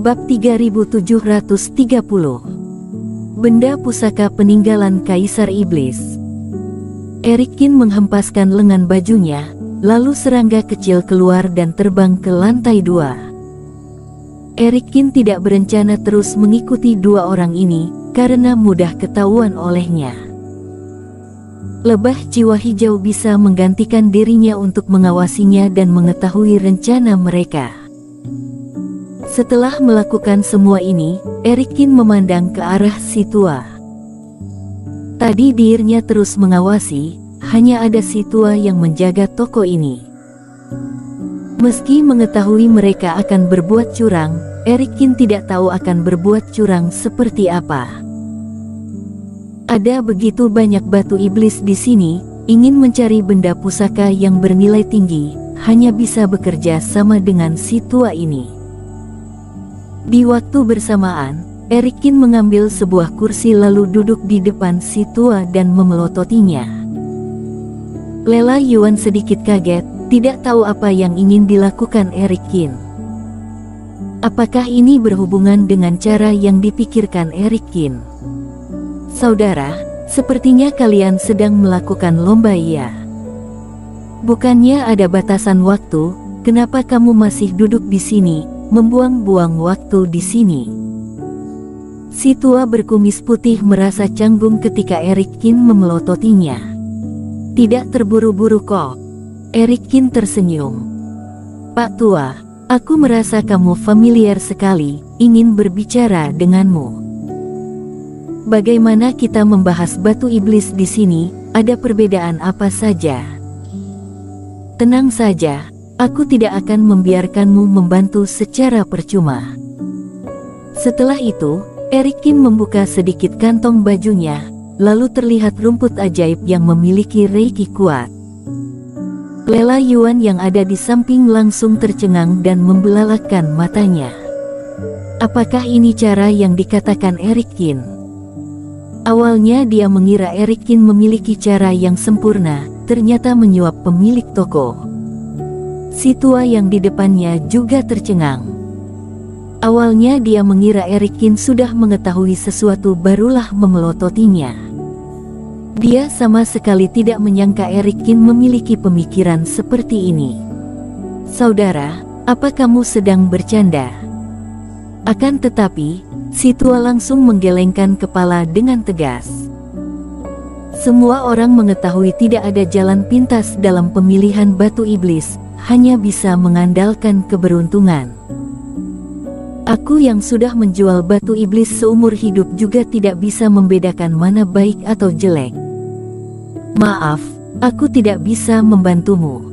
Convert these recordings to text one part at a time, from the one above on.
Bab 3730. Benda pusaka peninggalan Kaisar Iblis. Erikin menghempaskan lengan bajunya, lalu serangga kecil keluar dan terbang ke lantai 2. Erikin tidak berencana terus mengikuti dua orang ini, karena mudah ketahuan olehnya. Lebah jiwa hijau bisa menggantikan dirinya untuk mengawasinya dan mengetahui rencana mereka. Setelah melakukan semua ini, Erikin memandang ke arah si tua. Tadi dirinya terus mengawasi, hanya ada si tua yang menjaga toko ini. Meski mengetahui mereka akan berbuat curang, Erikin tidak tahu akan berbuat curang seperti apa. Ada begitu banyak batu iblis di sini, ingin mencari benda pusaka yang bernilai tinggi, hanya bisa bekerja sama dengan si tua ini. Di waktu bersamaan, Erikin mengambil sebuah kursi lalu duduk di depan si tua dan memelototinya. Lela Yuan sedikit kaget, tidak tahu apa yang ingin dilakukan Erikin. Apakah ini berhubungan dengan cara yang dipikirkan Erikin? Saudara, sepertinya kalian sedang melakukan lomba ya. Bukannya ada batasan waktu, kenapa kamu masih duduk di sini, membuang-buang waktu di sini? Si tua berkumis putih merasa canggung ketika Erikin memelototinya. Tidak terburu-buru kok. Erikin tersenyum. Pak tua, aku merasa kamu familiar sekali, ingin berbicara denganmu. Bagaimana kita membahas batu iblis di sini, ada perbedaan apa saja? Tenang saja, aku tidak akan membiarkanmu membantu secara percuma. Setelah itu, Erikin membuka sedikit kantong bajunya, lalu terlihat rumput ajaib yang memiliki reiki kuat. Lela Yuan yang ada di samping langsung tercengang dan membelalakkan matanya. Apakah ini cara yang dikatakan Erikin? Awalnya dia mengira Erikin memiliki cara yang sempurna, ternyata menyuap pemilik toko. Si tua yang di depannya juga tercengang. Awalnya dia mengira Erikin sudah mengetahui sesuatu barulah memelototinya. Dia sama sekali tidak menyangka Erikin memiliki pemikiran seperti ini. Saudara, apa kamu sedang bercanda? Akan tetapi, si tua langsung menggelengkan kepala dengan tegas. Semua orang mengetahui tidak ada jalan pintas dalam pemilihan batu iblis, hanya bisa mengandalkan keberuntungan. Aku yang sudah menjual batu iblis seumur hidup juga tidak bisa membedakan mana baik atau jelek. Maaf, aku tidak bisa membantumu.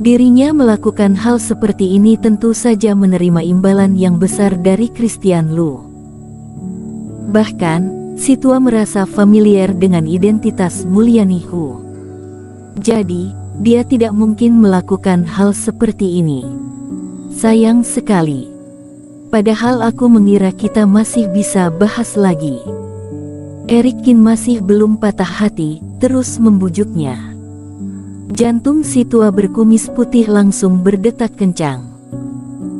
Dirinya melakukan hal seperti ini tentu saja menerima imbalan yang besar dari Christian Lu. Bahkan, si tua merasa familiar dengan identitas Mulyani Hu. Jadi, dia tidak mungkin melakukan hal seperti ini. Sayang sekali. Padahal aku mengira kita masih bisa bahas lagi. Erikin masih belum patah hati, terus membujuknya. Jantung si tua berkumis putih langsung berdetak kencang.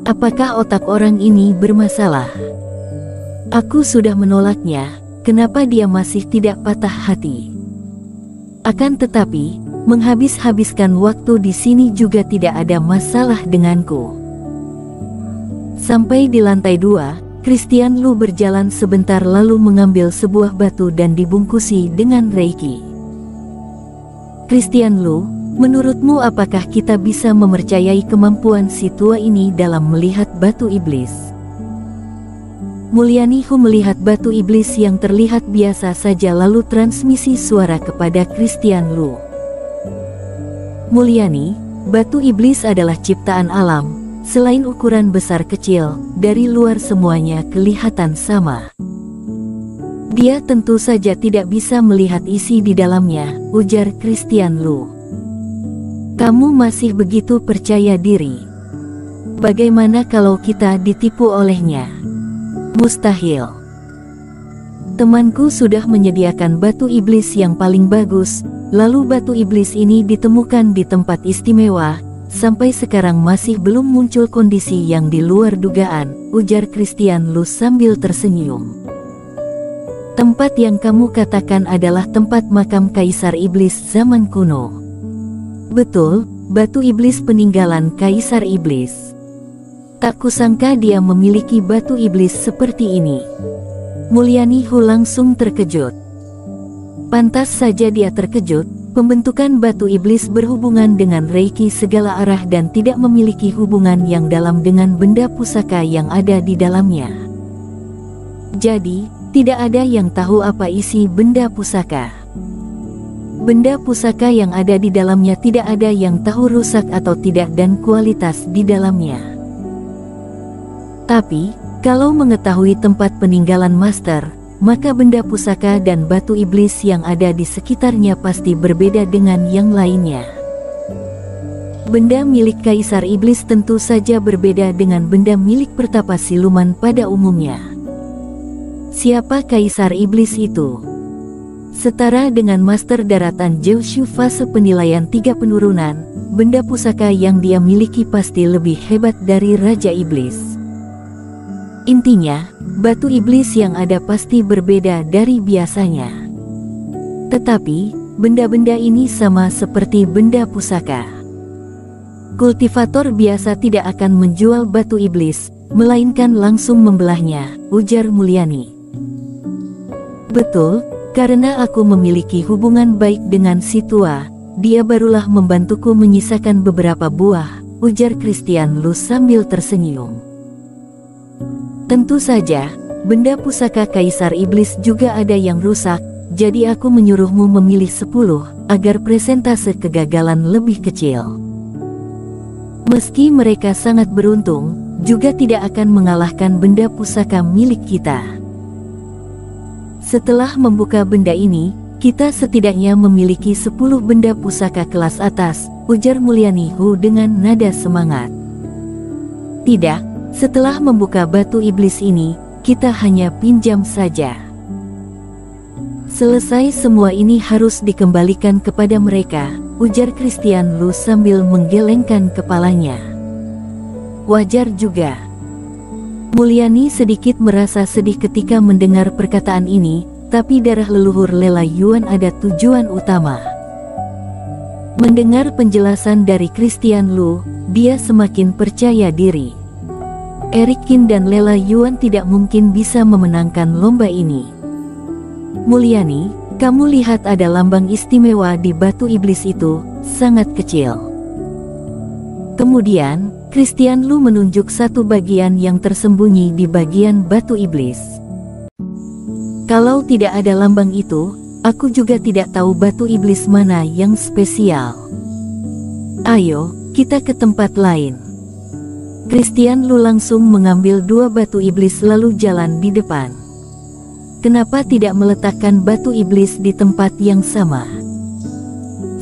Apakah otak orang ini bermasalah? Aku sudah menolaknya, kenapa dia masih tidak patah hati? Akan tetapi, menghabis-habiskan waktu di sini juga tidak ada masalah denganku. Sampai di lantai 2, Christian Lu berjalan sebentar lalu mengambil sebuah batu dan dibungkusi dengan reiki. Christian Lu, menurutmu apakah kita bisa mempercayai kemampuan si tua ini dalam melihat batu iblis? Mulyani Hu melihat batu iblis yang terlihat biasa saja lalu transmisi suara kepada Christian Lu. Mulyani, batu iblis adalah ciptaan alam. Selain ukuran besar kecil, dari luar semuanya kelihatan sama. Dia tentu saja tidak bisa melihat isi di dalamnya, ujar Christian Lu. Kamu masih begitu percaya diri. Bagaimana kalau kita ditipu olehnya? Mustahil. Temanku sudah menyediakan batu iblis yang paling bagus, lalu batu iblis ini ditemukan di tempat istimewa, sampai sekarang masih belum muncul kondisi yang di luar dugaan, ujar Christian Lu sambil tersenyum. Tempat yang kamu katakan adalah tempat makam Kaisar Iblis zaman kuno. Betul, batu iblis peninggalan Kaisar Iblis. Tak kusangka dia memiliki batu iblis seperti ini. Mulyani Hu langsung terkejut. Pantas saja dia terkejut, pembentukan batu iblis berhubungan dengan Reiki segala arah dan tidak memiliki hubungan yang dalam dengan benda pusaka yang ada di dalamnya. Jadi, tidak ada yang tahu apa isi benda pusaka. Benda pusaka yang ada di dalamnya tidak ada yang tahu rusak atau tidak dan kualitas di dalamnya. Tapi, kalau mengetahui tempat peninggalan master, maka benda pusaka dan batu iblis yang ada di sekitarnya pasti berbeda dengan yang lainnya. Benda milik Kaisar Iblis tentu saja berbeda dengan benda milik pertapa siluman pada umumnya. Siapa Kaisar Iblis itu? Setara dengan Master Daratan Jiushu fase penilaian 3 penurunan, benda pusaka yang dia miliki pasti lebih hebat dari Raja Iblis. Intinya, batu iblis yang ada pasti berbeda dari biasanya. Tetapi, benda-benda ini sama seperti benda pusaka. Kultivator biasa tidak akan menjual batu iblis, melainkan langsung membelahnya, ujar Mulyani. Betul, karena aku memiliki hubungan baik dengan si tua, dia barulah membantuku menyisakan beberapa buah, ujar Christian Lu sambil tersenyum. Tentu saja, benda pusaka Kaisar Iblis juga ada yang rusak, jadi aku menyuruhmu memilih 10, agar presentase kegagalan lebih kecil. Meski mereka sangat beruntung, juga tidak akan mengalahkan benda pusaka milik kita. Setelah membuka benda ini, kita setidaknya memiliki 10 benda pusaka kelas atas, ujar Mulyani Hu dengan nada semangat. Tidak, setelah membuka batu iblis ini, kita hanya pinjam saja. Selesai semua ini harus dikembalikan kepada mereka, ujar Christian Lu sambil menggelengkan kepalanya. Wajar juga. Mulyani sedikit merasa sedih ketika mendengar perkataan ini, tapi darah leluhur Lela Yuan ada tujuan utama. Mendengar penjelasan dari Christian Lu, dia semakin percaya diri. Eric Qin dan Lela Yuan tidak mungkin bisa memenangkan lomba ini. Mulyani, kamu lihat ada lambang istimewa di batu iblis itu, sangat kecil. Kemudian, Christian Lu menunjuk satu bagian yang tersembunyi di bagian batu iblis. Kalau tidak ada lambang itu, aku juga tidak tahu batu iblis mana yang spesial. Ayo, kita ke tempat lain. Christian Lu langsung mengambil 2 batu iblis lalu jalan di depan. Kenapa tidak meletakkan batu iblis di tempat yang sama?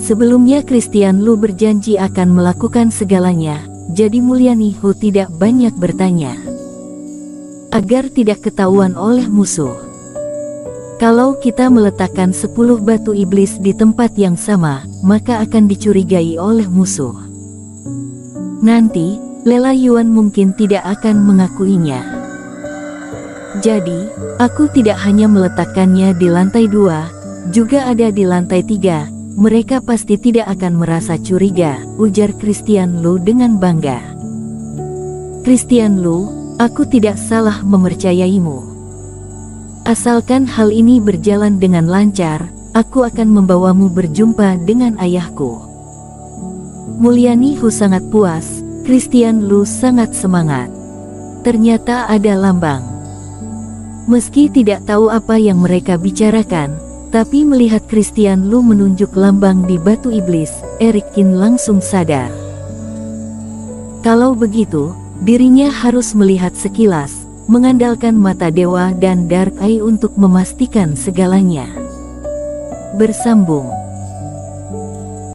Sebelumnya Christian Lu berjanji akan melakukan segalanya, jadi Mulyani Hu tidak banyak bertanya. Agar tidak ketahuan oleh musuh. Kalau kita meletakkan 10 batu iblis di tempat yang sama, maka akan dicurigai oleh musuh. Nanti, Lela Yuan mungkin tidak akan mengakuinya. Jadi, aku tidak hanya meletakkannya di lantai 2, juga ada di lantai 3, mereka pasti tidak akan merasa curiga, ujar Christian Lu dengan bangga. Christian Lu, aku tidak salah mempercayaimu. Asalkan hal ini berjalan dengan lancar, aku akan membawamu berjumpa dengan ayahku. Mulyani Hu sangat puas, Christian Lu sangat semangat. Ternyata ada lambang. Meski tidak tahu apa yang mereka bicarakan, tapi melihat Christian Lu menunjuk lambang di batu iblis, Eric Qin langsung sadar. Kalau begitu, dirinya harus melihat sekilas, mengandalkan mata dewa dan Dark Eye untuk memastikan segalanya. Bersambung.